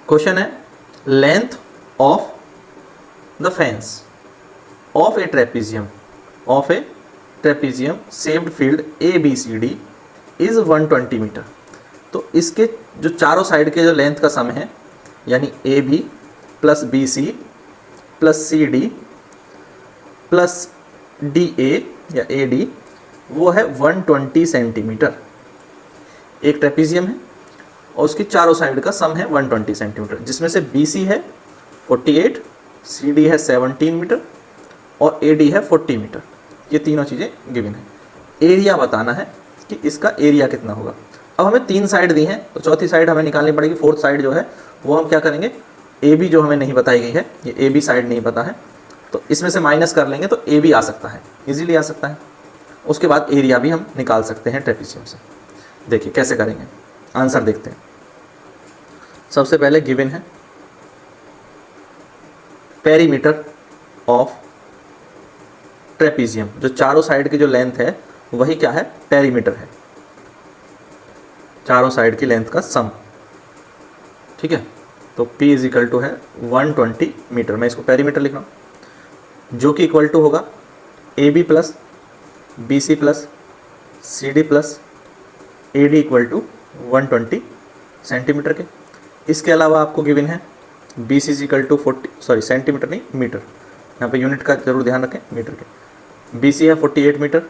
Question है length of the fence of a trapezium shaped field ABCD is 120 metre. तो इसके जो चारों साइड के जो लेंथ का सम है यानी AB plus BC plus CD plus DA या AD वो है 120 सेंटीमीटर। एक ट्रेपीजियम है और उसकी चारों साइड का सम है 120 सेंटीमीटर, जिसमें से BC है 48, CD है 17 मीटर और AD है 40 मीटर। ये तीनों चीज़ें गिवन है। एरिया बताना है कि इसका एरिया कितना होगा। अब हमें 3 साइड दी हैं तो चौथी साइड हमें निकालनी पड़ेगी। फोर्थ साइड जो है वो हम क्या करेंगे, AB जो हमें नहीं बताई गई है, ये AB साइड नहीं पता है, तो इसमें से माइनस कर लेंगे तो AB आ सकता है, इजीली आ सकता है। उसके बाद एरिया भी हम निकाल सकते हैं ट्रेपीजियम से। देखिए कैसे करेंगे, आंसर देखते हैं। सबसे पहले गिवन है पेरीमीटर ऑफ ट्रेपीजियम, जो चारों साइड की जो लेंथ है वही क्या है, पेरीमीटर है, चारों साइड की लेंथ का सम। ठीक है, तो P इज इक्वल टू है 120 मीटर। मैं इसको पेरीमीटर लिख रहा हूँ, जो कि इक्वल टू होगा AB plus BC plus CD plus AD equal to 120 centimetre के। इसके अलावा आपको गिवन है BC is equal to 40, centimetre नहीं मीटर, यहाँ पे यूनिट का जरूर ध्यान रखें, मीटर के। BC है 48 मीटर,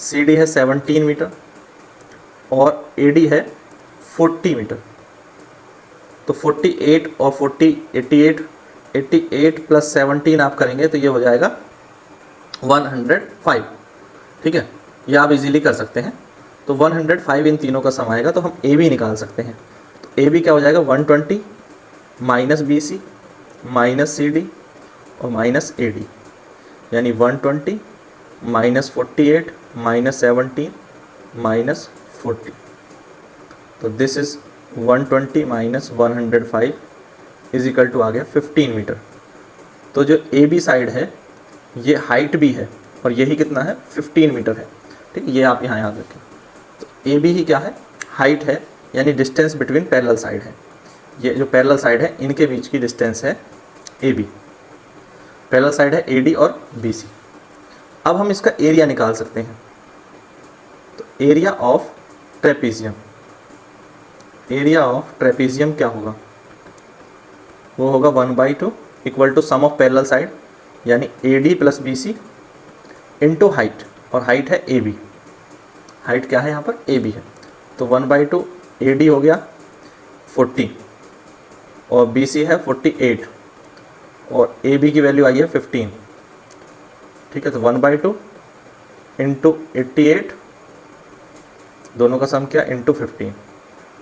CD है 17 मीटर और AD है 40 मीटर। तो 48 और 40 88 प्लस 17 आप करेंगे तो ये हो जाएगा 105। ठीक है, ये आप इजीली कर सकते हैं। तो 105 इन तीनों का सम आएगा, तो हम AB निकाल सकते हैं। तो AB क्या हो जाएगा, 120 माइनस BC माइनस CD और माइनस AD, यानी 120 माइनस 48 माइनस 17 माइनस 40। तो this is 120 minus 105 is equal to आ गया 15 मीटर। तो जो AB साइड है ये हाइट भी है और यही कितना है, 15 मीटर है। ठीक, ये आप यहाँ याद रखें। तो AB ही क्या है, हाइट है, यानी डिस्टेंस बिटवीन पैरेलल साइड है। ये जो पैरेलल साइड है इनके बीच की डिस्टेंस है AB। पैरेलल साइड है AD और BC। अब हम इसका एरिया निकाल सकते हैं। तो area of trapezium, area of trapezium क्या होगा, वो होगा 1/2 equal to sum of parallel side यानी AD plus BC into height, और हाइट है AB। हाइट क्या है यहाँ पर, AB है। तो 1/2 AD हो गया 40 और BC है 48 और AB की वैल्यू आई है 15। ठीक है, तो 1/2 इंटू 88, दोनों का सम क्या, इंटू 15।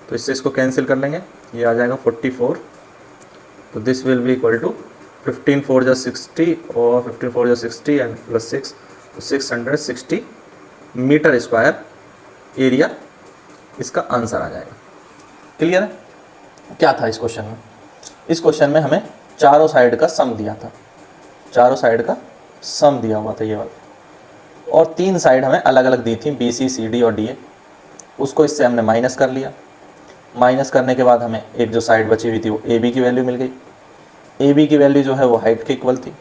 तो इससे इसको कैंसिल कर लेंगे, ये आ जाएगा 44। तो this will be equal to 15 4 जा 60 और 15 4 जा 60 एंड प्लस 6, तो 660 मीटर स्क्वायर एरिया इसका आंसर आ जाएगा। क्लियर है। क्या था इस क्वेश्चन में, इस क्वेश्चन में हमें चारों साइड का सम दिया था, चारों साइड का सम दिया हुआ था ये वाला, और 3 साइड हमें अलग अलग दी थी, BC CD और DA। उसको इससे हमने माइनस कर लिया। माइनस करने के बाद हमें एक जो साइड बची हुई थी वो AB की वैल्यू मिल गई। AB की वैल्यू जो है वो हाइट के इक्वल थी,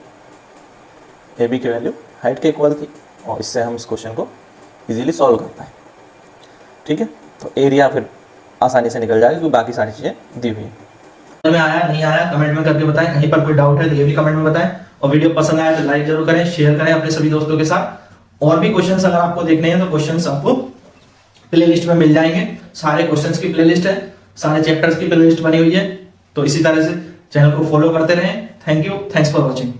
AB की वैल्यू हाइट के इक्वल थी, और इससे हम इस क्वेश्चन को इजीली सॉल्व कर पाए। ठीक है, तो एरिया फिर आसानी से निकल जाएगा क्योंकि बाकी सारी चीज़ें दी हुई हैं। में आया नहीं आया कमेंट में करके बताएं, कहीं पर कोई डाउट है तो ये भी कमेंट में बताएं, और वीडियो पसंद आया तो लाइक जरूर करें, शेयर करें अपने सभी दोस्तों के साथ। और भी क्वेश्चंस अगर आपको देखने हैं तो क्वेश्चंस आपको प्लेलिस्ट में मिल जाएंगे। सारे क्वेश्चंस की प्लेलिस्ट है, सारे चैप्टर्स की प्लेलिस्ट बनी हुई है। तो इसी तरह से चैनल को फॉलो करते रहें। Thank you, thanks for watching.